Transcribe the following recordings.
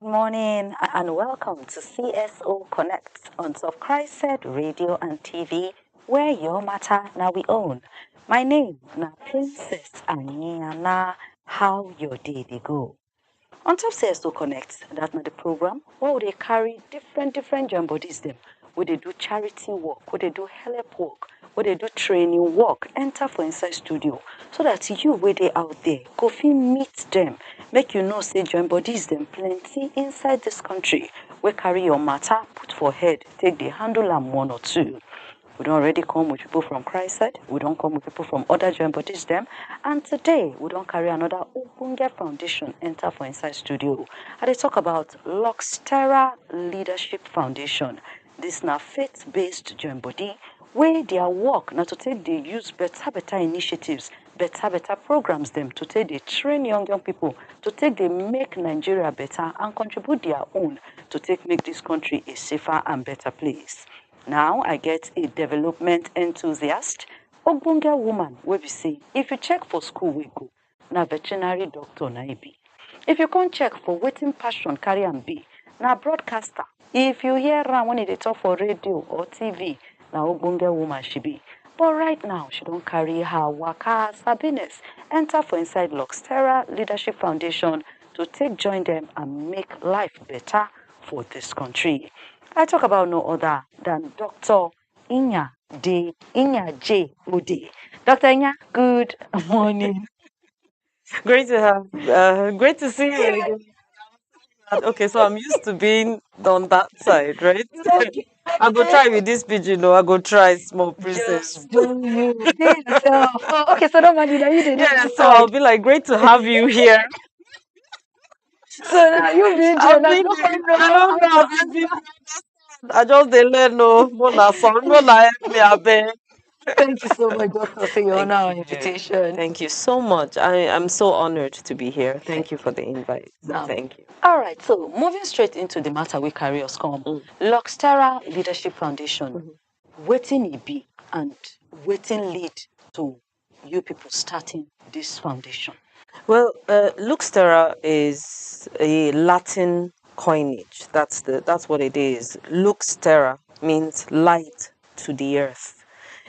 morning and welcome to CSO Connect on CHRICED Radio and TV, where your matter now we own. My name na Princess Anyana. How your day they go? On top CSO Connect, that's not the program where they carry different joint bodies them. Where they do charity work, where they do help work, where they do training work, enter for inside studio. So that you where they out there, go fit meet them. Make you know say joint bodies them plenty inside this country. Where carry your matter, put for head, take the handle and one or two. We don't already come with people from CHRICED. We don't come with people from other joint bodies them. And today, we don't carry another Ogbonge Foundation enter for inside studio. And they talk about Lux Terra Leadership Foundation. This now faith-based joint body where their work now to take they use better initiatives, better programs them to take they train young people, to take they make Nigeria better and contribute their own to take make this country a safer and better place. Now I get a development enthusiast, Ogbonge woman, where we say, if you check for school, we go. Na veterinary doctor na be. If you can't check for waiting passion, carry and be. Na broadcaster. If you hear her when they talk for radio or TV, na Ogbonge woman she be. But right now, she don't carry her waka sabiness. Enter for inside Lux Terra Leadership Foundation to take join them and make life better for this country. I talk about no other than Dr. Inya J. Ode. Dr. Inya, good morning. Great to see you again. Okay, so I'm used to being on that side, right? I go try with this pigeon, I go try small princess. Just do you yourself. Oh, okay, so don't mind you. You did Yeah, so I'll be like, great to have you here. So now you been I've been, I've been, I just didn't learn no more na song, no na help me, I beg. Thank you so much, Doctor, for your honor and invitation. Thank you so much. I'm so honored to be here. Thank you for the invite. Thank you. All right, so moving straight into the matter we carry us come. Lux Terra Leadership Foundation, waiting it be and waiting lead to you people starting this foundation. Well, Lux Terra is a Latin coinage. That's what it is. Lux Terra means light to the earth.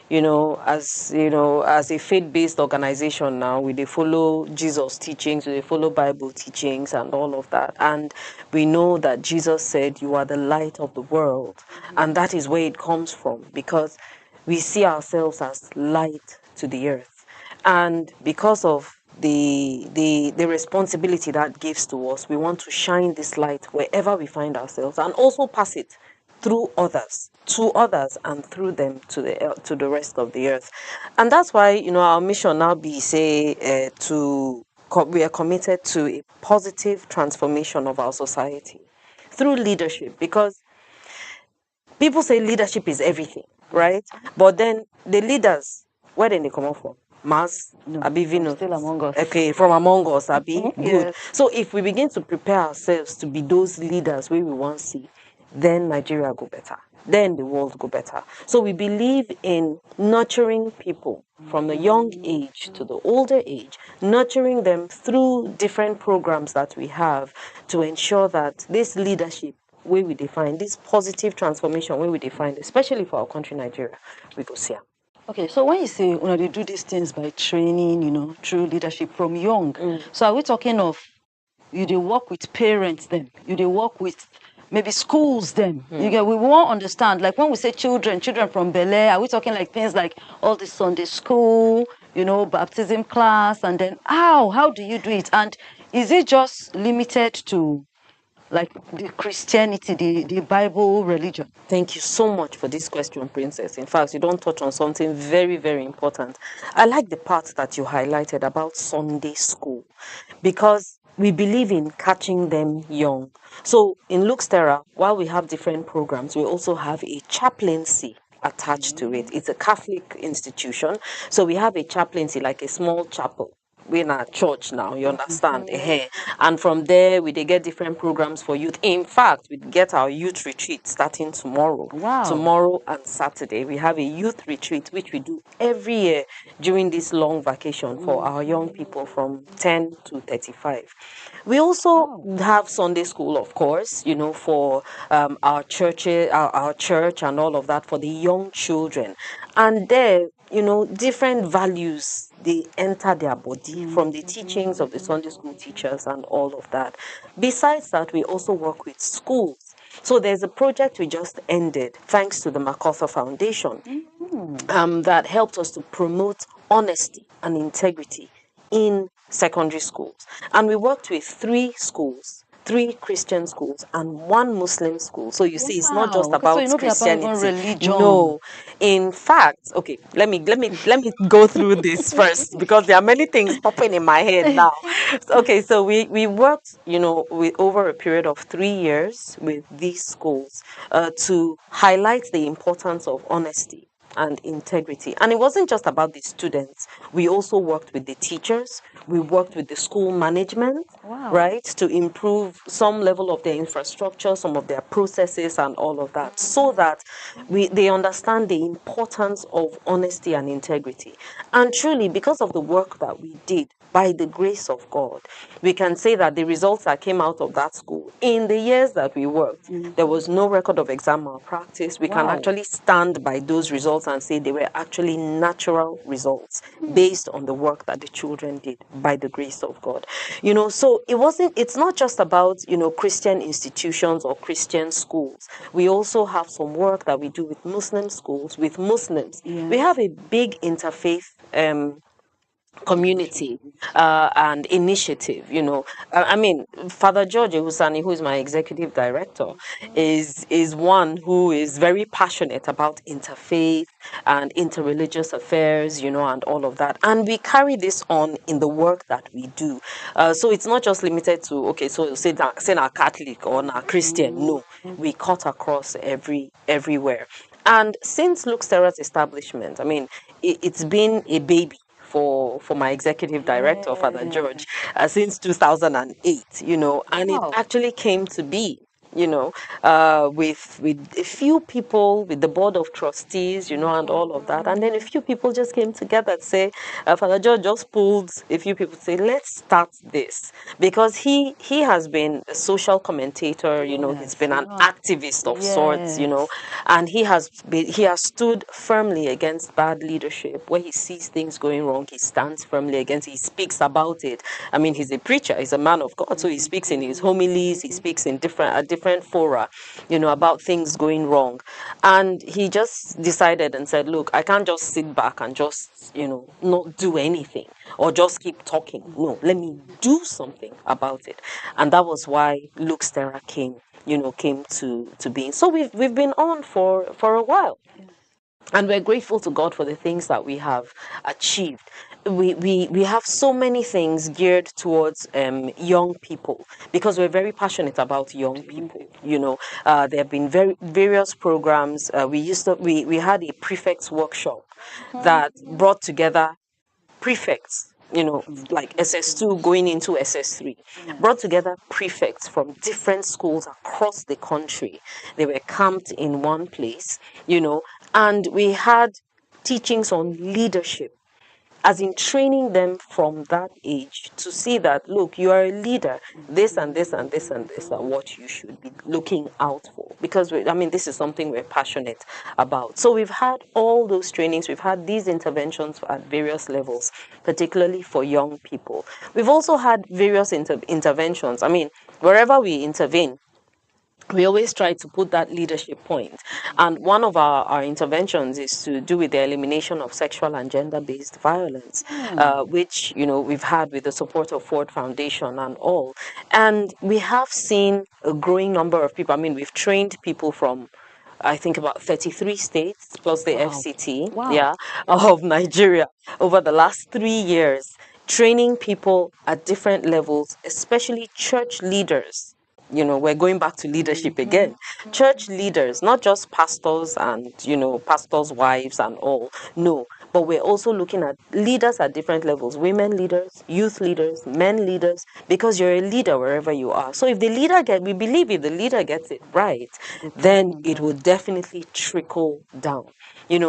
As a faith-based organization now, they follow Jesus' teachings, they follow Bible teachings and all of that. And we know that Jesus said, "You are the light of the world." And that is where it comes from, because we see ourselves as light to the earth. And because of the responsibility that gives to us, we want to shine this light wherever we find ourselves and also pass it through others, to others, and through them to the rest of the earth. And that's why our mission now be we are committed to a positive transformation of our society through leadership, because people say leadership is everything, right? But then the leaders, where did they come up from? Mass, Abi Venus. Still among us. Okay, from among us, Abi. Good. Yes. So if we begin to prepare ourselves to be those leaders where we want to see, then Nigeria go better. Then the world go better. So we believe in nurturing people from the young age to the older age, nurturing them through different programs that we have to ensure that this leadership where we define, this positive transformation where we define, especially for our country, Nigeria, we go see. Okay, so when you say they do these things by training, through leadership from young, so are we talking of they work with parents then? They work with maybe schools then? We won't understand, like when we say children from Bel Air, are we talking like things like all the Sunday school, baptism class, and then how do you do it? And is it just limited to like the Christianity, the Bible religion? Thank you so much for this question, Princess. In fact, you don't touch on something very, very important. I like the part that you highlighted about Sunday school, because we believe in catching them young. So in Lux Terra, while we have different programs, we also have a chaplaincy attached to it. It's a Catholic institution. So we have a chaplaincy, like a small chapel, we're in our church now, you understand? And from there, we they get different programs for youth. In fact, we get our youth retreat starting tomorrow. Wow. Tomorrow and Saturday, we have a youth retreat, which we do every year during this long vacation for our young people from 10 to 35. We also have Sunday school, of course, you know, for our churches, our church and all of that for the young children. And there, you know, different values, they enter their body from the teachings of the Sunday school teachers and all of that. Besides that, we also work with schools. So there's a project we just ended, thanks to the MacArthur Foundation, that helped us to promote honesty and integrity in secondary schools. And we worked with 3 schools, 3 Christian schools and 1 Muslim school. So you see, it's not just Wow. Okay, so about you know, be about even Christianity. religion. No, in fact, okay, let me go through this first, because there are many things popping in my head now. Okay, so we worked, you know, with over a period of 3 years with these schools to highlight the importance of honesty and integrity. And it wasn't just about the students. We also worked with the teachers. We worked with the school management, Wow. right, to improve some level of their infrastructure, some of their processes and all of that, so that they understand the importance of honesty and integrity. And truly, because of the work that we did, by the grace of God, we can say that the results that came out of that school in the years that we worked, there was no record of exam malpractice. We can Wow. actually stand by those results and say they were actually natural results based on the work that the children did by the grace of God. You know, so it's not just about, you know, Christian institutions or Christian schools. We also have some work that we do with Muslim schools, with Muslims. We have a big interfaith community and initiative, you know. I mean, Father George Husani, who is my executive director, is one who is very passionate about interfaith and interreligious affairs, you know, and all of that. And we carry this on in the work that we do. So it's not just limited to, okay, so say now Catholic or now Christian. No, we cut across everywhere. And since Lux Terra's establishment, I mean, it's been a baby for my executive director, Father George, since 2008, you know, and it actually came to be, you know, with a few people, with the board of trustees, you know, and all of that. And then a few people just came together to say, Father George just pulled a few people to say, let's start this. Because he has been a social commentator, you know, he's been an activist of sorts, you know, and he has stood firmly against bad leadership. Where he sees things going wrong, he stands firmly against it. He speaks about it. I mean, he's a preacher, he's a man of God, so he speaks in his homilies, he speaks in different fora, you know, about things going wrong. And he just decided and said, look, I can't just sit back and just, you know, not do anything or just keep talking. No, let me do something about it. And that was why Lux Terra came to being. So we've been on for a while. And we're grateful to God for the things that we have achieved. We have so many things geared towards young people, because we're very passionate about young people. You know, there have been various programs. We had a prefects workshop that brought together prefects, you know, like SS2 going into SS3, brought together prefects from different schools across the country. They were camped in one place, you know, and we had teachings on leadership, as in training them from that age to see that, look, you are a leader, this and this and this and this are what you should be looking out for. Because, this is something we're passionate about. So we've had all those trainings, we've had these interventions at various levels, particularly for young people. We've also had various interventions. Wherever we intervene, we always try to put that leadership point. And one of our interventions is to do with the elimination of sexual and gender-based violence, which, you know, we've had with the support of Ford Foundation and all. And we have seen a growing number of people. We've trained people from, I think, about 33 states plus the FCT, of Nigeria over the last 3 years, training people at different levels, especially church leaders. You know, we're going back to leadership again. Church leaders, not just pastors and, you know, pastors' wives and all. No, but but we're also looking at leaders at different levels, women leaders, youth leaders, men leaders, because you're a leader wherever you are. So if the leader we believe if the leader gets it right, then it will definitely trickle down.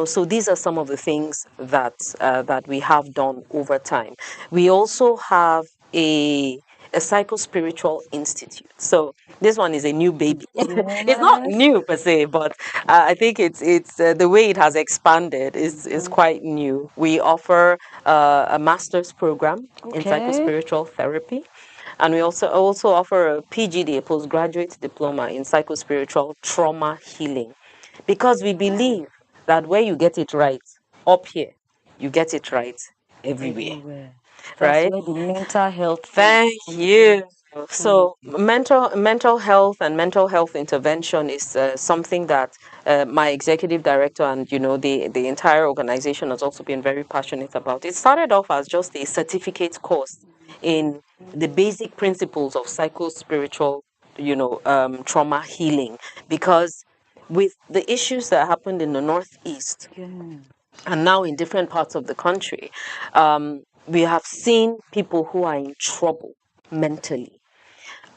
So these are some of the things that we have done over time. We also have a psycho-spiritual institute. So this one is a new baby. It's not new per se, but I think it's the way it has expanded is quite new. We offer a master's program in psycho-spiritual therapy. And we also offer a PGD, a postgraduate diploma in psycho-spiritual trauma healing, because we believe that where you get it right up here, you get it right everywhere. That's Right? where the mental health. Thank you. So mental health and mental health intervention is something that my executive director and the entire organization has also been very passionate about. It started off as just a certificate course in the basic principles of psycho-spiritual trauma healing, because with the issues that happened in the Northeast and now in different parts of the country, we have seen people who are in trouble mentally.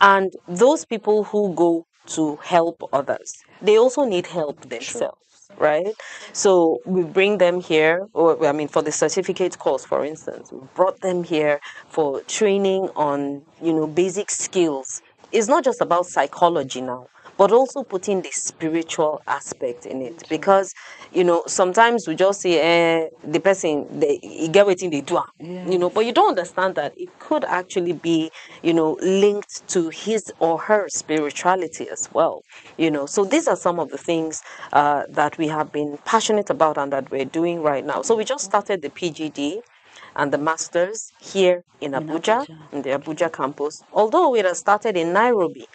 And those people who go to help others, they also need help themselves, right? So we bring them here, or I mean, for the certificate course, for instance, we brought them here for training on, basic skills. It's not just about psychology now, but also putting the spiritual aspect in it, because sometimes we just say the person they get waiting they do but you don't understand that it could actually be linked to his or her spirituality as well. So these are some of the things that we have been passionate about and that we're doing right now. So we just started the PGD and the masters here in Abuja, in the Abuja campus, although it has started in Nairobi.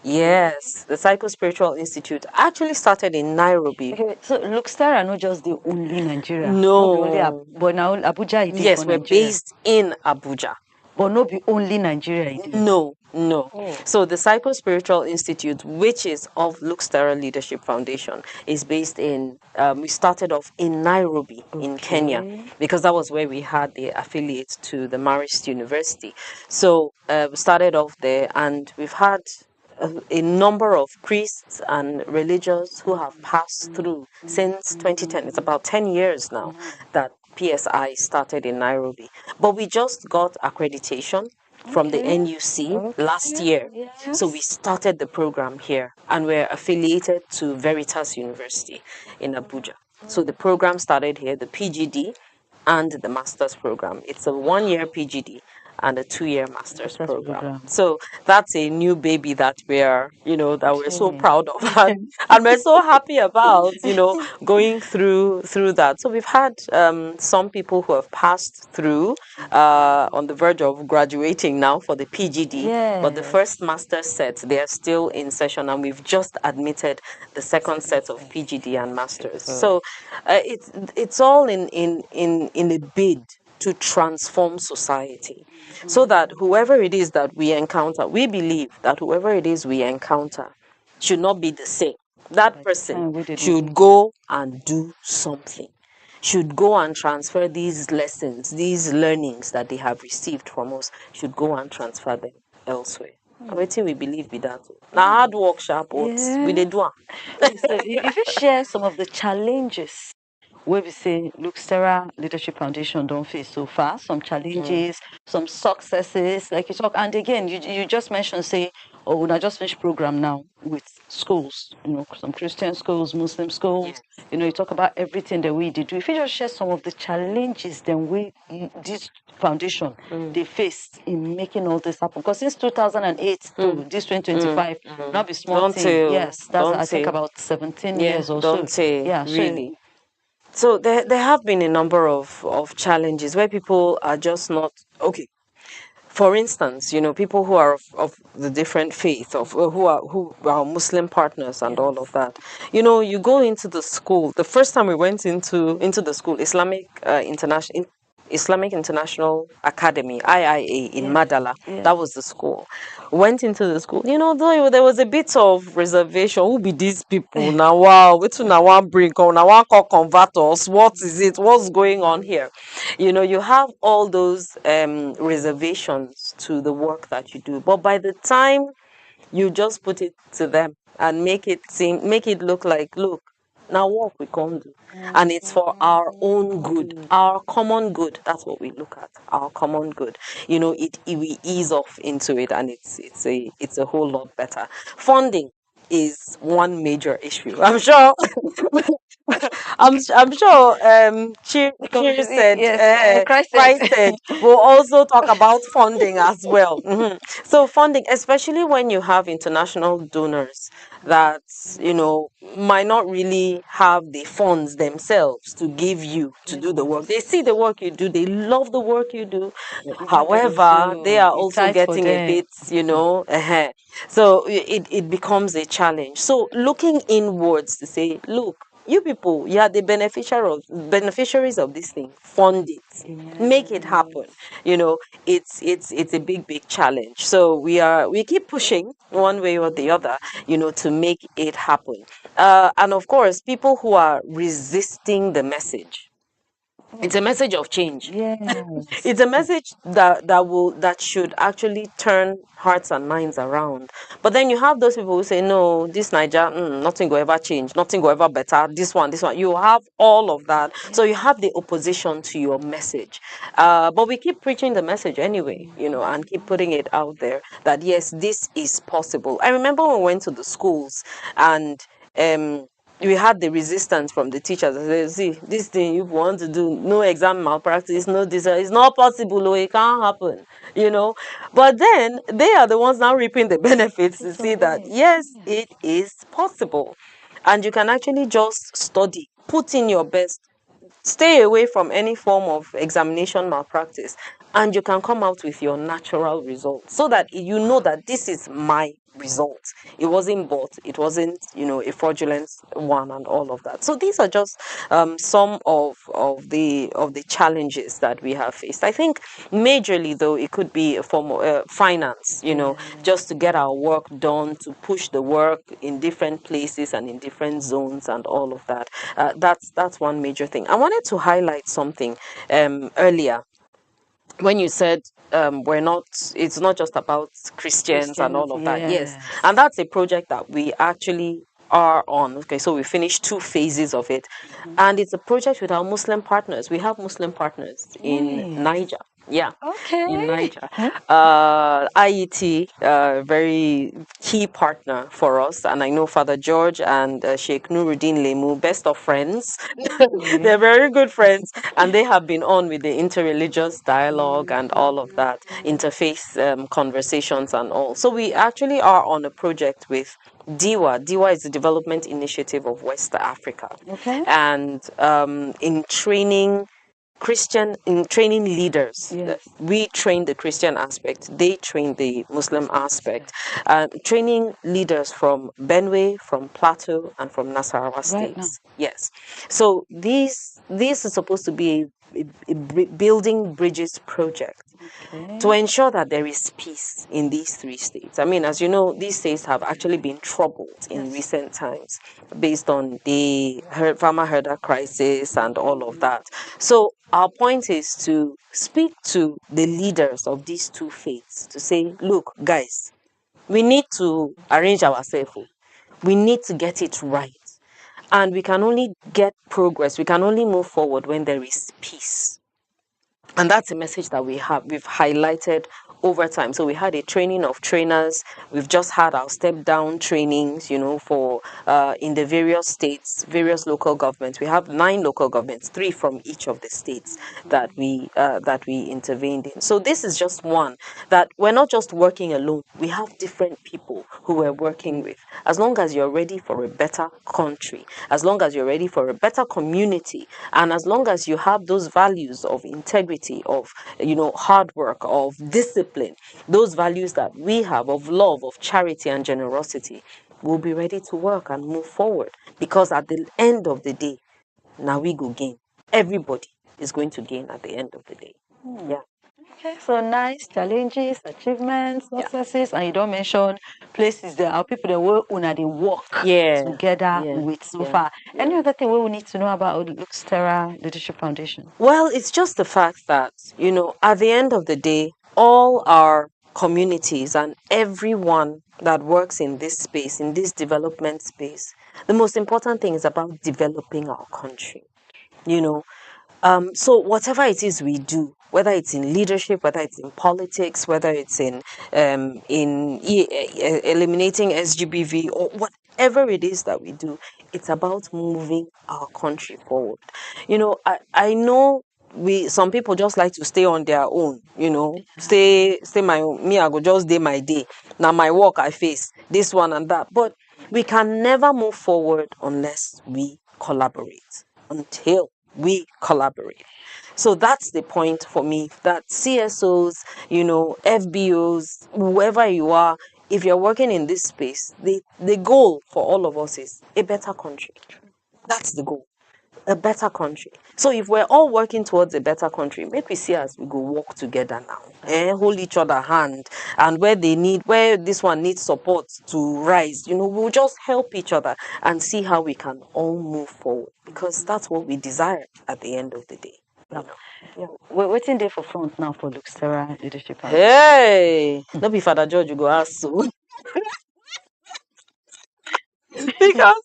Yes, the Psycho-Spiritual Institute actually started in Nairobi. Okay, so Lux Terra not just the only Nigeria. No. Not be only but now Abuja it is Yes, for we're Nigeria. based in Abuja. But not be only Nigeria it is. No. Oh. So the Psycho-Spiritual Institute, which is of Lux Terra Leadership Foundation, is based in, we started off in Nairobi, in Kenya, because that was where we had the affiliate to the Marist University. So we started off there, and we've had a number of priests and religious who have passed through since 2010. It's about 10 years now that PSI started in Nairobi. But we just got accreditation from the NUC last year. So we started the program here, and we're affiliated to Veritas University in Abuja. So the program started here, the PGD and the master's program. It's a 1-year PGD and a 2-year master's program. So that's a new baby that we're so proud of and we're so happy about, going through that. So we've had some people who have passed through on the verge of graduating now for the PGD, but the first master's set, they are still in session, and we've just admitted the second set of PGD and masters. So it's all in a bid to transform society, so that whoever it is that we encounter, we believe that whoever it is we encounter should not be the same. That person should go and do something, should go and transfer these lessons, these learnings that they have received from us, should go and transfer them elsewhere. Everything we believe be that. Now hard work, sharp works, we dey do am. So if you share some of the challenges where we say Lux Terra Leadership Foundation don't face so far, some challenges, some successes, like you talk, and again, you just mentioned, say, oh, when I just finished program now with schools, some Christian schools, Muslim schools, you talk about everything that we did. If you just share some of the challenges then this foundation they faced in making all this happen, because since 2008 to this 2025, not be small thing. Yes, that's I think about 17 years or so. Yeah, really. So there have been a number of challenges where people are just not okay. For instance, people who are of the different faith, who are Muslim partners and all of that. You go into the school. The first time we went into the school, Islamic Islamic International Academy, IIA, in Madala. That was the school. Went into the school. Though there was a bit of reservation. Who be these people now? Wow, which now one bring on now one call converters. What is it? What's going on here? You have all those reservations to the work that you do. But by the time you just put it to them and make it look like, look, now work we can't do. And it's for our own good, our common good. That's what we look at, our common good. We ease off into it, and it's a whole lot better. Funding is one major issue. I'm sure. I'm sure. Chiri said, Yes, Christ said, we'll also talk about funding as well. So funding, especially when you have international donors that might not really have the funds themselves to give you to do the work. They see the work you do, they love the work you do. However, they are also getting a bit, so it becomes a challenge. So looking inwards to say, look, you people, you are the beneficiaries of this thing. Fund it, make it happen. It's a big challenge. So we keep pushing one way or the other, to make it happen. And of course, people who are resisting the message. It's a message of change. It's a message that should actually turn hearts and minds around. But then you have those people who say, no, this Niger, nothing will ever change, nothing will ever better. This one. You have all of that. So you have the opposition to your message. But we keep preaching the message anyway, and keep putting it out there that yes, this is possible. I remember when we went to the schools and we had the resistance from the teachers. They said, see, this thing you want to do, no exam malpractice, no this, it's not possible, it can't happen, But then they are the ones now reaping the benefits to see that, yes, it is possible. And you can actually just study, put in your best, stay away from any form of examination malpractice, and you can come out with your natural results so that you know that this is my result. It wasn't bought, it wasn't, a fraudulent one, and all of that. So these are just some of the challenges that we have faced. I think majorly though it could be a form of finance, just to get our work done, to push the work in different places and in different zones and all of that. That's one major thing. I wanted to highlight something earlier when you said it's not just about Christians and all of that. Yes. And that's a project that we actually are on. Okay, so we finished 2 phases of it. And it's a project with our Muslim partners. We have Muslim partners in Niger. Yeah. Okay. In Niger. IET, very key partner for us. And I know Father George and Sheikh Nuruddin Lemu, best of friends. They're very good friends. And they have been on with the interreligious dialogue and all of that, interfaith conversations and all. So we actually are on a project with DIWA. DIWA is the Development Initiative of West Africa. Okay. And in training leaders. We train the Christian aspect, they train the Muslim aspect. Training leaders from Benue, from Plateau, and from Nasarawa states. Yes. So this is supposed to be a building bridges project to ensure that there is peace in these 3 states. I mean, as you know, these states have actually been troubled in recent times based on the farmer herder crisis and all of that. So our point is to speak to the leaders of these 2 faiths to say, look, guys, we need to arrange ourselves. We need to get it right. And we can only get progress, we can only move forward when there is peace. And that's a message that we've highlighted over time. So we had a training of trainers. We've just had our step down trainings, for in the various states, various local governments. We have 9 local governments, 3 from each of the states that we intervened in. So this is just one that we're not just working alone. We have different people who we're working with. As long as you're ready for a better country, as long as you're ready for a better community, and as long as you have those values of integrity, of hard work, of discipline, those values that we have of love, of charity and generosity, we'll be ready to work and move forward. Because at the end of the day, now we go gain. Everybody is going to gain at the end of the day. Yeah. Okay, so nice challenges, achievements, Yeah. successes, and you don't mention places there are people that will una they work Yeah. together Yeah. with so Yeah. far. Any other thing we need to know about Lux Terra Leadership Foundation? Well, it's just the fact that, at the end of the day, all our communities and everyone that works in this space, in this development space, the most important thing is about developing our country. you know so whatever it is we do, whether it's in leadership, whether it's in politics, whether it's in eliminating SGBV, or whatever it is that we do, it's about moving our country forward. I know some people just like to stay on their own, stay my own. Me, I go just day my day. Now my work I face this one and that. But we can never move forward unless we collaborate. Until we collaborate. So that's the point for me, that CSOs, FBOs, whoever you are, if you're working in this space, the goal for all of us is a better country. That's the goal. A better country. So if we're all working towards a better country, make we see as we go work together now. Hold each other hand, and where this one needs support to rise, we'll just help each other and see how we can all move forward, because that's what we desire at the end of the day. Yeah. We're waiting there for front now for Lux Terra Leadership Foundation. Hey, not be Father George you go ask so. Because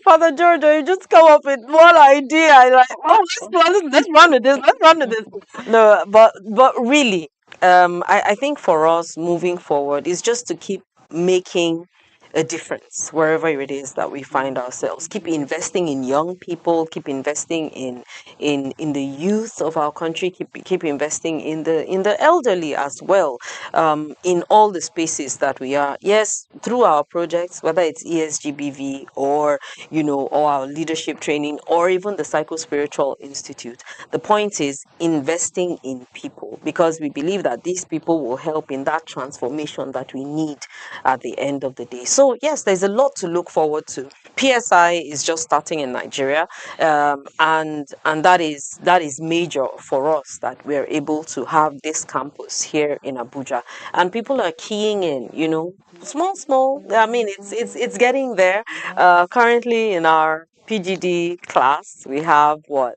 Father George, you just come up with one idea and like, oh, let's run with this, let's run with this. No, but really, I think for us moving forward is just to keep making a difference wherever it is that we find ourselves. Keep investing in young people, keep investing in the youth of our country, keep investing in the elderly as well, in all the spaces that we are. Yes, through our projects, whether it's ESGBV or our leadership training, or even the Psycho-Spiritual Institute. The point is investing in people, because we believe that these people will help in that transformation that we need at the end of the day. So yes, there's a lot to look forward to. PSI is just starting in Nigeria, and that is major for us, that we're able to have this campus here in Abuja, and people are keying in. Small. I mean, it's getting there. Currently in our PGD class, we have what?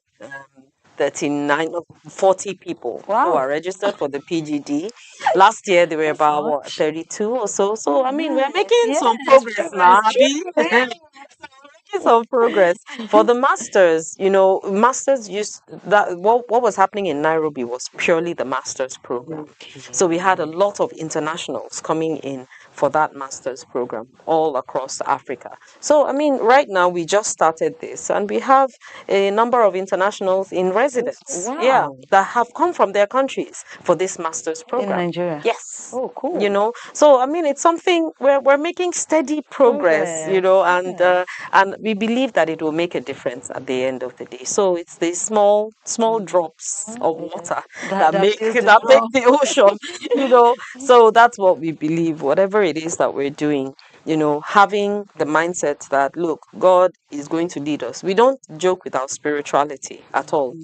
39 or 40 people who are registered for the PGD. Last year they were about what, 32 or so. So I mean, we're making some progress now, Abby. Making some progress. For the masters, masters used that what was happening in Nairobi was purely the masters program. So we had a lot of internationals coming in for that master's program all across Africa. So, I mean, right now we just started this, and we have a number of internationals in residence, yeah, that have come from their countries for this master's program. In Nigeria? Yes. Oh, cool. So I mean, it's something where we're making steady progress, and we believe that it will make a difference at the end of the day. So it's the small drops of water that make the ocean, So that's what we believe. Whatever it is that we're doing, having the mindset that, look, God is going to lead us. We don't joke with our spirituality at all.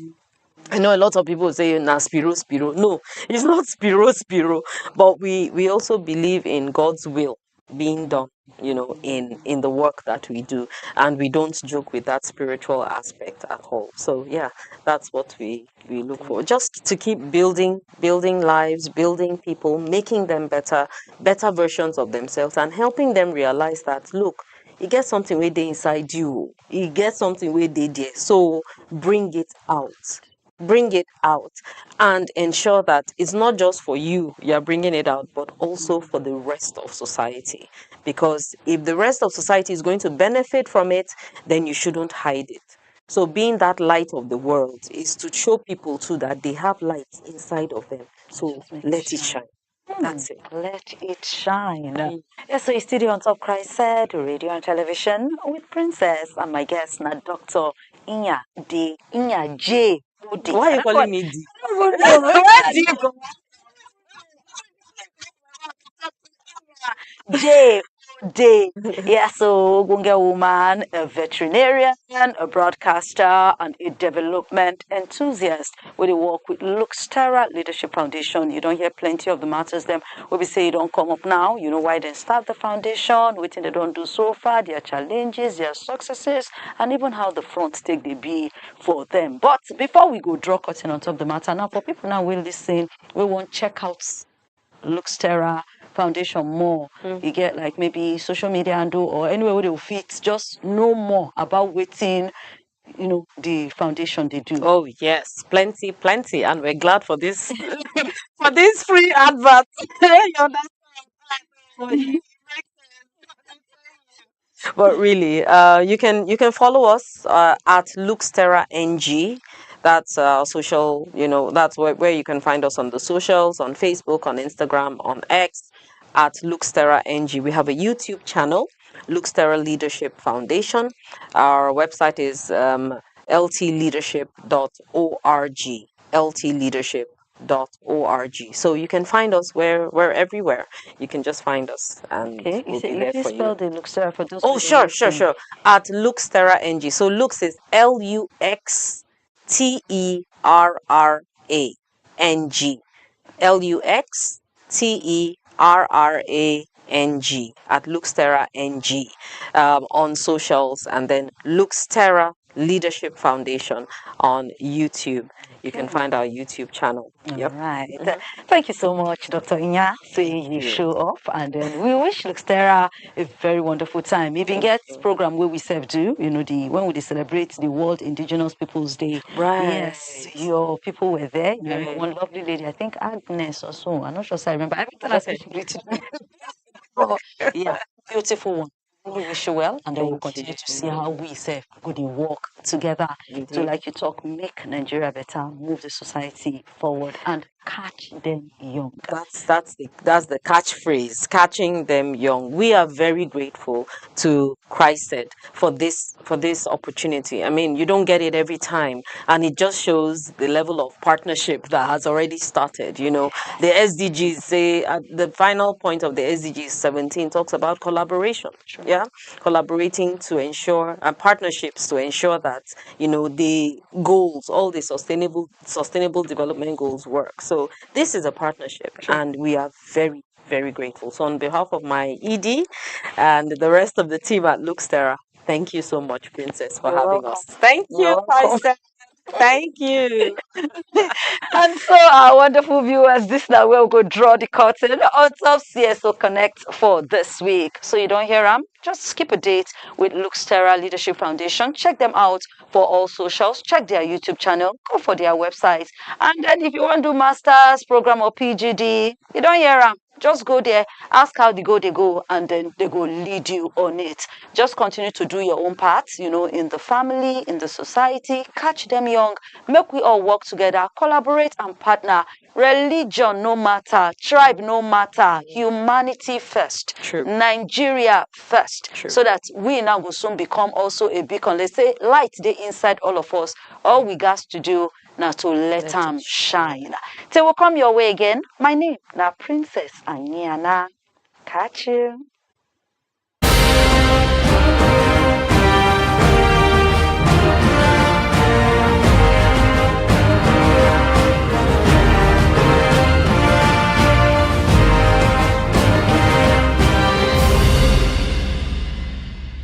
I know a lot of people say, nah, spiro. No, it's not spiro. But we also believe in God's will being done, in the work that we do. And we don't joke with that spiritual aspect at all. So yeah, that's what we look for. Just to keep building lives, building people, making them better versions of themselves, and helping them realize that, look, you get something where they inside you. You get something where they there. So bring it out. Bring it out, and ensure that it's not just for you're bringing it out, but also for the rest of society. Because if the rest of society is going to benefit from it, then you shouldn't hide it. So being that light of the world is to show people too that they have light inside of them. So let it shine. That's it. Let it shine. Yes, so it's still on Top CHRICED Radio and Television with Princess and my guest, now Dr. Inya J. Udi. Why are you calling me D? Where do you go? J. day. Yeah, so Gunga woman, a veterinarian, a broadcaster, and a development enthusiast. Where they work with Lux Terra Leadership Foundation. You don't hear plenty of the matters them where we say you don't come up now. You know why they start the foundation, what they don't do so far, their challenges, their successes, and even how the front take they be for them. But before we go draw cutting on top of the matter, now for people now will listen, we want check out Lux Terra Foundation more. You get like maybe social media and or anywhere where they'll fit, just know more about waiting, the foundation they do. Oh yes, plenty, plenty, and we're glad for this for this free advert. You understand? But really, you can follow us at Luxterra NG. That's social, that's where you can find us on the socials, on Facebook, on Instagram, on X, at Luxterra NG. We have a YouTube channel, Luxterra Leadership Foundation. Our website is ltleadership.org. ltleadership.org. So you can find us we're everywhere. You can just find us and Okay, we'll be you there please for you. spell the Lux Terra for those Oh, who don't sure, listen. At Lux Terra NG. So Lux is LuxTerraNG. LuxTerraNG at Lux Terra NG on socials, and then Lux Terra Leadership Foundation on YouTube. You can find our YouTube channel. Yep. All right. Thank you so much, Dr. Inya. Say you you. show up, and then we wish Luxterra a very wonderful time. Even get program where we serve do, when we celebrate the World Indigenous Peoples Day. Right. Yes, your people were there. You remember Right. one lovely lady, I think Agnes or so. I'm not sure if I remember. Every time I Okay. speak British. Oh, yeah, beautiful one. We wish you well, and then we'll Thank continue you. to see how we say good work together to, Indeed. like you talk, make Nigeria better, move the society forward, and catch them young. That's the catchphrase, catching them young. We are very grateful to CHRICED for this opportunity. I mean, you don't get it every time, and it just shows the level of partnership that has already started. The SDGs say at the final point of the SDGs 17 talks about collaboration. Sure. Yeah, collaborating to ensure and partnerships to ensure that the goals, all the sustainable development goals work. So this is a partnership, Sure. and we are very, very grateful. So on behalf of my ED and the rest of the team at Luxterra, thank you so much, Princess, for You're having welcome. us. Thank You're you, welcome. Princess. Thank you. And so, our wonderful viewers, this is now where we go draw the curtain on top CSO Connect for this week. So you don't hear them, just skip a date with Lux Terra Leadership Foundation. Check them out for all socials. Check their YouTube channel. Go for their website. And then if you want to do master's program or PGD, you don't hear them. Just go there, ask how they go, and then they go lead you on it. Just continue to do your own part, in the family, in the society. Catch them young. Make we all work together, collaborate and partner. Religion no matter, tribe no matter, humanity first, True. Nigeria first. True. So that we now will soon become also a beacon. Let's say light they inside all of us. All we got to do now to let them shine. Till we come your way again. My name now Princess Aniana. Catch you.